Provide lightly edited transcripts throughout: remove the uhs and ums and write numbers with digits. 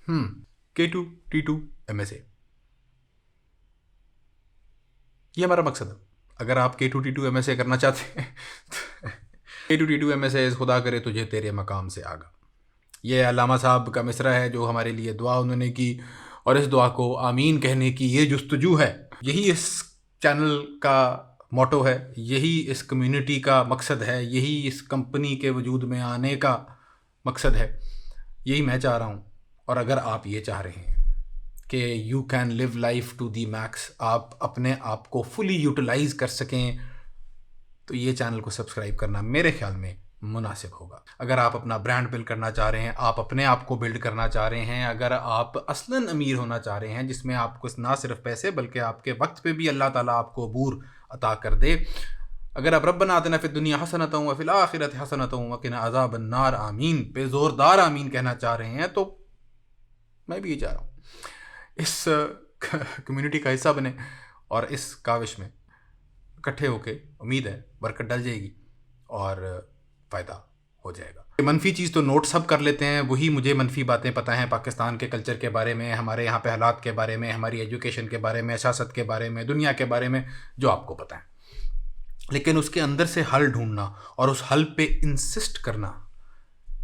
K2T2MSA یہ ہمارا مقصد ہے. اگر آپ K2T2MSA کرنا چاہتے ہیں K2T2MSA خدا کرے تجھے تیرے مقام سے آگا. یہ علامہ صاحب کا مصرع ہے جو ہمارے لیے دعا انہوں نے کی، اور اس دعا کو آمین کہنے کی یہ جستجو ہے. یہی اس چینل کا موٹو ہے، یہی اس کمیونٹی کا مقصد ہے، یہی اس کمپنی کے وجود میں آنے کا مقصد ہے. یہی میں چاہ رہا ہوں. اور اگر آپ یہ چاہ رہے ہیں کہ you can live life to the max, آپ اپنے آپ کو فلی یوٹیلائز کر سکیں، تو یہ چینل کو سبسکرائب کرنا میرے خیال میں مناسب ہوگا. اگر آپ اپنا برانڈ بلڈ کرنا چاہ رہے ہیں، آپ اپنے آپ کو بلڈ کرنا چاہ رہے ہیں، اگر آپ اصلاً امیر ہونا چاہ رہے ہیں جس میں آپ کو نہ صرف پیسے بلکہ آپ کے وقت پہ بھی اللہ تعالیٰ آپ کو عبور عطا کر دے، اگر آپ ربنا آتنا فی الدنیا حسنۃ وفی الآخرۃ حسنۃ وقنا عذاب النار آمین پہ زوردار آمین کہنا چاہ رہے ہیں، تو میں بھی یہ چاہ رہا ہوں اس کمیونٹی کا حصہ بنے اور اس کاوش میں اکٹھے ہو کے امید ہے برکت ڈل جائے گی اور فائدہ ہو جائے گا. منفی چیز تو نوٹ سب کر لیتے ہیں، وہی مجھے منفی باتیں پتہ ہیں پاکستان کے کلچر کے بارے میں، ہمارے یہاں پہ حالات کے بارے میں، ہماری ایجوکیشن کے بارے میں، سیاست کے بارے میں، دنیا کے بارے میں، جو آپ کو پتہ ہے. لیکن اس کے اندر سے حل ڈھونڈنا اور اس حل پہ انسسٹ کرنا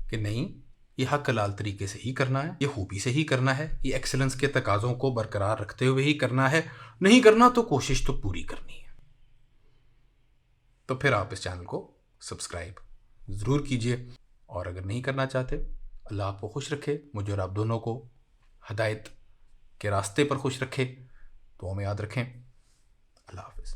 کہ نہیں یہ حق حلال طریقے سے ہی کرنا ہے، یہ خوبی سے ہی کرنا ہے، یہ ایکسلنس کے تقاضوں کو برقرار رکھتے ہوئے ہی کرنا ہے، نہیں کرنا تو کوشش تو پوری کرنی ہے. تو پھر آپ اس چینل کو سبسکرائب ضرور کیجئے. اور اگر نہیں کرنا چاہتے، اللہ آپ کو خوش رکھے، مجھے اور آپ دونوں کو ہدایت کے راستے پر خوش رکھے. تو ہمیں یاد رکھیں. اللہ حافظ.